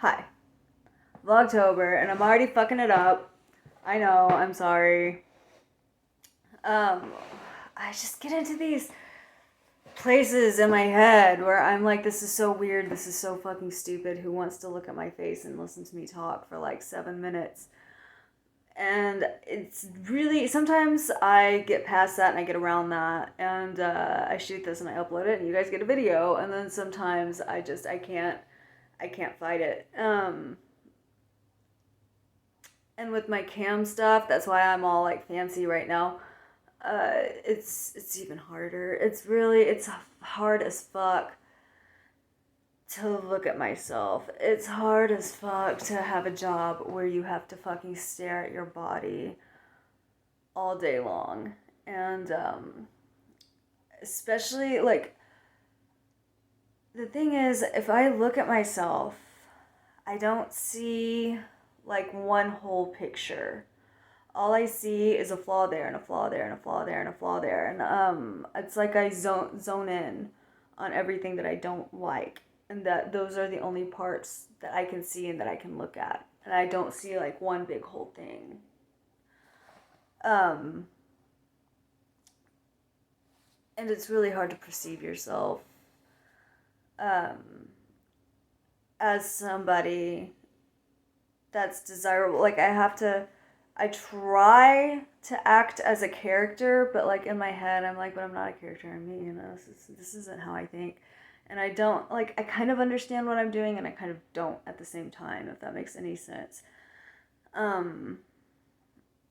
Hi. Vlogtober, and I'm already fucking it up. I know, I'm sorry. I just get into these places in my head where I'm like, this is so weird, this is so fucking stupid. Who wants to look at my face and listen to me talk for like 7 minutes? And it's really, sometimes I get past that and I get around that, and I shoot this and I upload it and you guys get a video, and then sometimes I can't fight it. And with my cam stuff, that's why I'm all like fancy right now. It's even harder. It's hard as fuck to look at myself. It's hard as fuck to have a job where you have to fucking stare at your body all day long. And especially like the thing is, if I look at myself, I don't see like one whole picture. All I see is a flaw there and a flaw there and a flaw there and a flaw there, and it's like I zone in on everything that I don't like, and that those are the only parts that I can see and that I can look at, and I don't see like one big whole thing. Um, and it's really hard to perceive yourself um, as somebody that's desirable. Like I try to act as a character, but like in my head, I'm like, but I'm not a character. I'm me, this isn't how I think. And I don't, like, I kind of understand what I'm doing and I kind of don't at the same time, if that makes any sense. Um,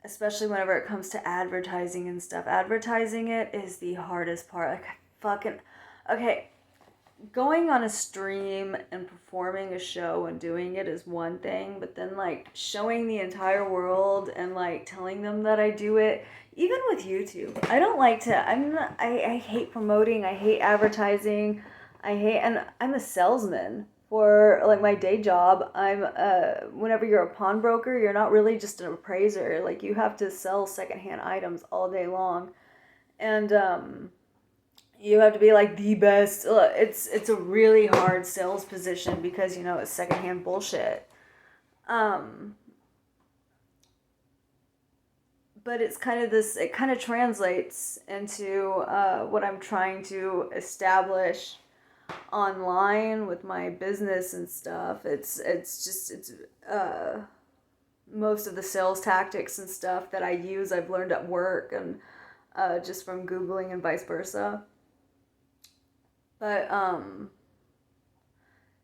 Especially whenever it comes to advertising and stuff. Advertising it is the hardest part. Like, okay, going on a stream and performing a show and doing it is one thing, but then like showing the entire world and like telling them that I do it, even with YouTube, I don't like to, I hate promoting, I hate advertising, and I'm a salesman for like my day job. Whenever you're a pawnbroker, you're not really just an appraiser. Like you have to sell secondhand items all day long. And you have to be like the best. It's a really hard sales position because it's secondhand bullshit. Um, but it's kind of this. It kind of translates into what I'm trying to establish online with my business and stuff. It's most of the sales tactics and stuff that I use. I've learned at work and just from Googling and vice versa. But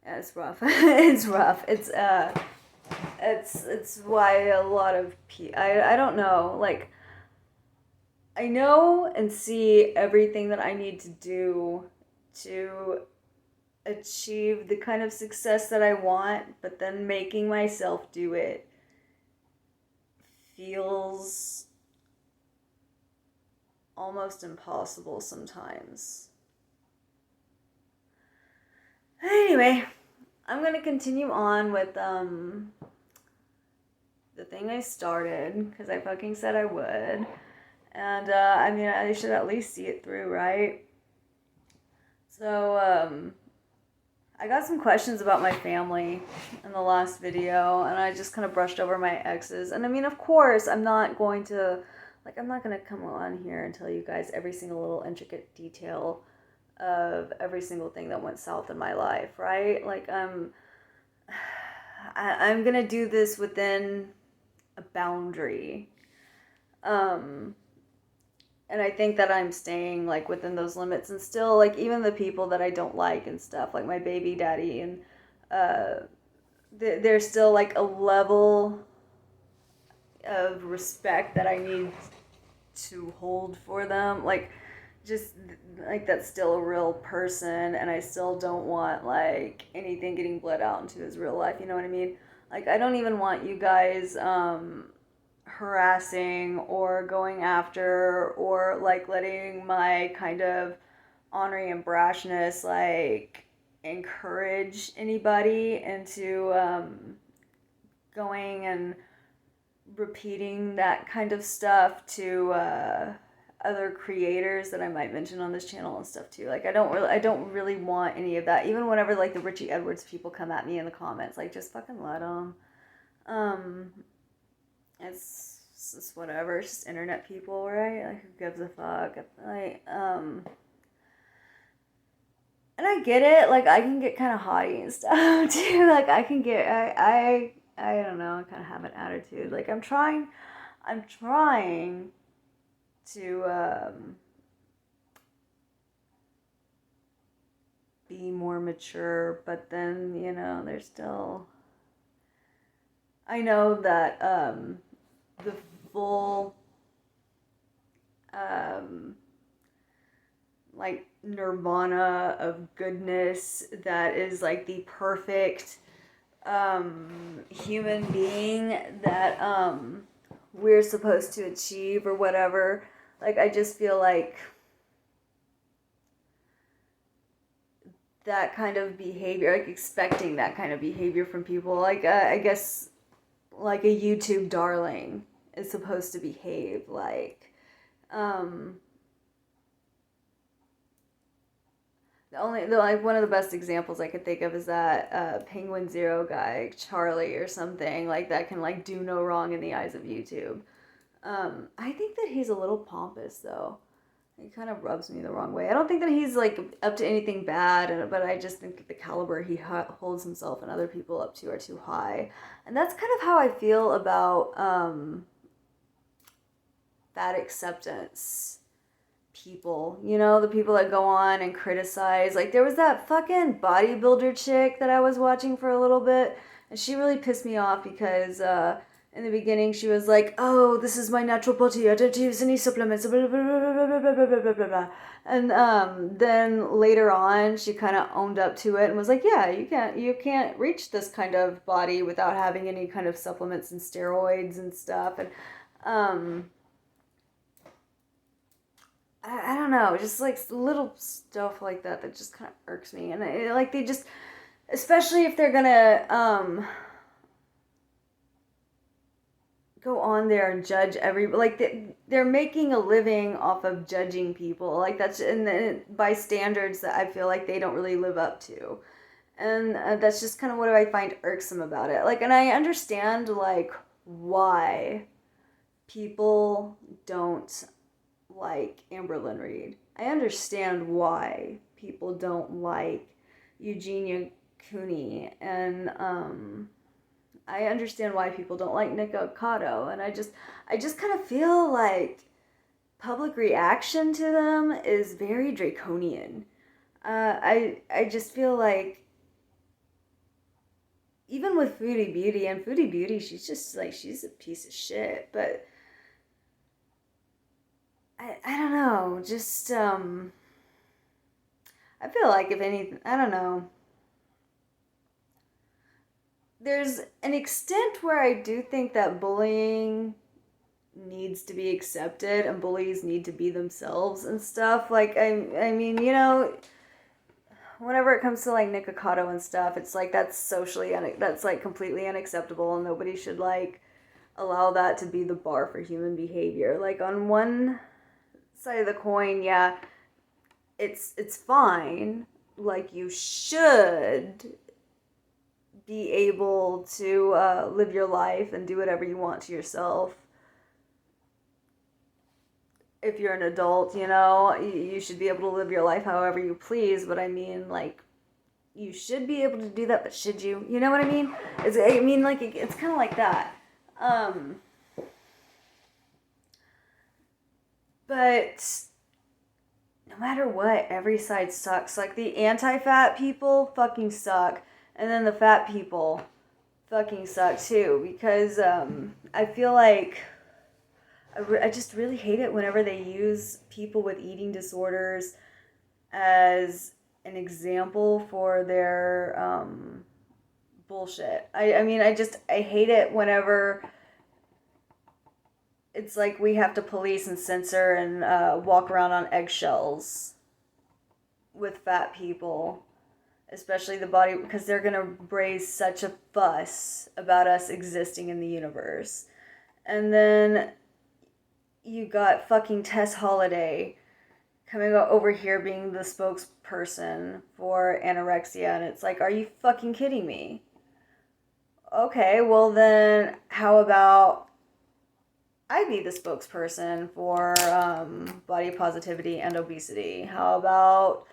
yeah, it's rough. It's rough. It's why a lot of I don't know, like I know and see everything that I need to do to achieve the kind of success that I want, but then making myself do it feels almost impossible sometimes. Anyway, I'm gonna continue on with the thing I started because I fucking said I would, and I mean I should at least see it through, right? So I got some questions about my family in the last video, and I just kind of brushed over my exes. And I mean, of course, I'm not going to come on here and tell you guys every single little intricate detail of every single thing that went south in my life, right? Like I'm gonna do this within a boundary, and I think that I'm staying like within those limits, and still like even the people that I don't like and stuff, like my baby daddy, and there's still like a level of respect that I need to hold for them, like just like that's still a real person, and I still don't want like anything getting bled out into his real life, you know what I mean? Like I don't even want you guys harassing or going after or like letting my kind of ornery and brashness like encourage anybody into going and repeating that kind of stuff to other creators that I might mention on this channel and stuff too. Like I don't really want any of that. Even whenever like the Richie Edwards people come at me in the comments, like just fucking let them. It's just whatever. It's just internet people, right? Like who gives a fuck? Like and I get it. Like I can get kind of haughty and stuff too. Like I can get I don't know. I kind of have an attitude. Like I'm trying to be more mature, but then, you know, there's still, I know that the full like nirvana of goodness that is like the perfect human being that we're supposed to achieve or whatever. Like I just feel like that kind of behavior, like expecting that kind of behavior from people, like I guess like a YouTube darling is supposed to behave like. Like one of the best examples I could think of is that Penguin Zero guy, Charlie or something like that, can like do no wrong in the eyes of YouTube. I think that he's a little pompous though. He kind of rubs me the wrong way. I don't think that he's like up to anything bad, but I just think the caliber he holds himself and other people up to are too high. And that's kind of how I feel about Fat Acceptance people. You know, the people that go on and criticize. Like there was that fucking bodybuilder chick that I was watching for a little bit, and she really pissed me off because in the beginning she was like, oh, this is my natural body, I don't use any supplements, blah, blah, blah, blah, blah, blah, blah, blah. And then later on she kind of owned up to it and was like, yeah, you can't reach this kind of body without having any kind of supplements and steroids and stuff. And I don't know, just like little stuff like that that just kind of irks me. And like they just, especially if they're gonna go on there and judge they're making a living off of judging people. Like that's, and by standards that I feel like they don't really live up to. And that's just kind of what I find irksome about it. Like, and I understand like why people don't like Amberlyn Reed. I understand why people don't like Eugenia Cooney, and I understand why people don't like Nick Ocado, and I just kind of feel like public reaction to them is very draconian. I just feel like even with Foodie Beauty, she's just like, she's a piece of shit, but I don't know, just I feel like if anything, I don't know. There's an extent where I do think that bullying needs to be accepted and bullies need to be themselves and stuff. Like, I mean, you know, whenever it comes to like Nick Ocado and stuff, it's like that's that's like completely unacceptable, and nobody should like allow that to be the bar for human behavior. Like on one side of the coin, yeah, it's fine. Like you should be able to live your life and do whatever you want to yourself. If you're an adult, you know, you should be able to live your life however you please. But I mean, like, you should be able to do that, but should you? You know what I mean? It's kind of like that. But no matter what, every side sucks. Like, the anti-fat people fucking suck. And then the fat people fucking suck too. Because I feel like I just really hate it whenever they use people with eating disorders as an example for their bullshit. I mean, I hate it whenever it's like we have to police and censor and walk around on eggshells with fat people, especially the body, because they're going to raise such a fuss about us existing in the universe. And then, you got fucking Tess Holiday coming over here being the spokesperson for anorexia, and it's like, are you fucking kidding me? Okay, well then, how about I be the spokesperson for body positivity and obesity? How about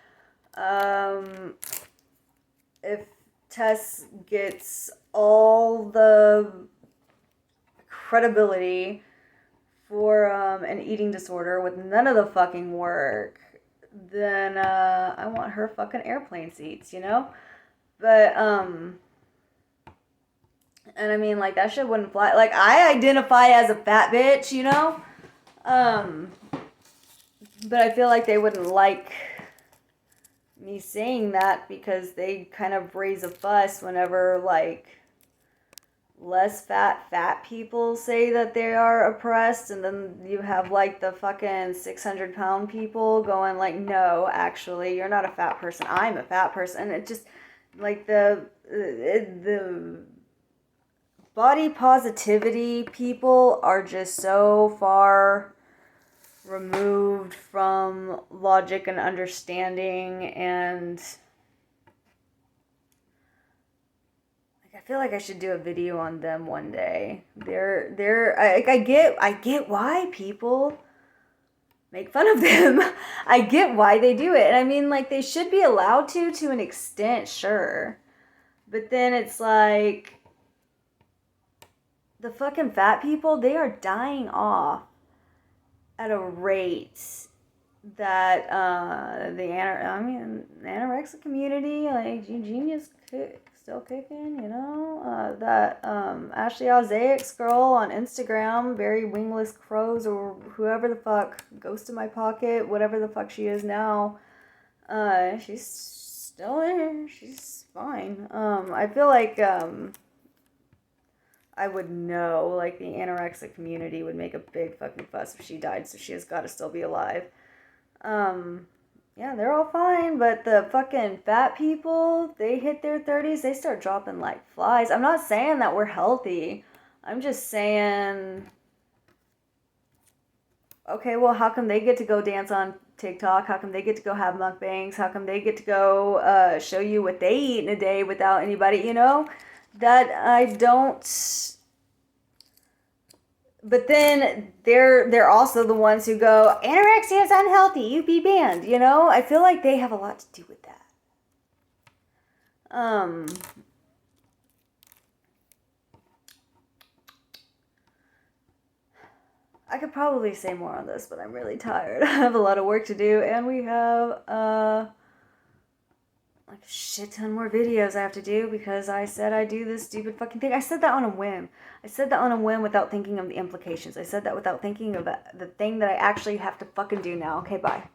if Tess gets all the credibility for an eating disorder with none of the fucking work, then I want her fucking airplane seats, you know? But, and I mean, like, that shit wouldn't fly. Like, I identify as a fat bitch, you know? But I feel like they wouldn't like me saying that because they kind of raise a fuss whenever, like, less fat people say that they are oppressed, and then you have like the fucking 600-pound people going like, no, actually you're not a fat person, I'm a fat person. And it just like the body positivity people are just so far removed from logic and understanding, and I feel like I should do a video on them one day. I get why people make fun of them. I get why they do it. And I mean, like, they should be allowed to an extent, sure. But then it's like, the fucking fat people, they are dying off at a rate that the anorexic community, like, Genius still kicking, you know, that Ashley Ozaic's girl on Instagram, very wingless crows, or whoever the fuck, ghost in my pocket, whatever the fuck she is now, she's still there, she's fine. I feel like I would know, like, the anorexic community would make a big fucking fuss if she died, so she has got to still be alive. Yeah, they're all fine, but the fucking fat people, they hit their 30s, they start dropping like flies. I'm not saying that we're healthy. I'm just saying, okay, well, how come they get to go dance on TikTok? How come they get to go have mukbangs? How come they get to go show you what they eat in a day without anybody, you know? That I don't... But then they're also the ones who go, anorexia is unhealthy, you be banned, you know? I feel like they have a lot to do with that. I could probably say more on this, but I'm really tired. I have a lot of work to do, and we have like a shit ton more videos I have to do because I said I'd do this stupid fucking thing. I said that on a whim. I said that on a whim without thinking of the implications. I said that without thinking of the thing that I actually have to fucking do now. Okay, bye.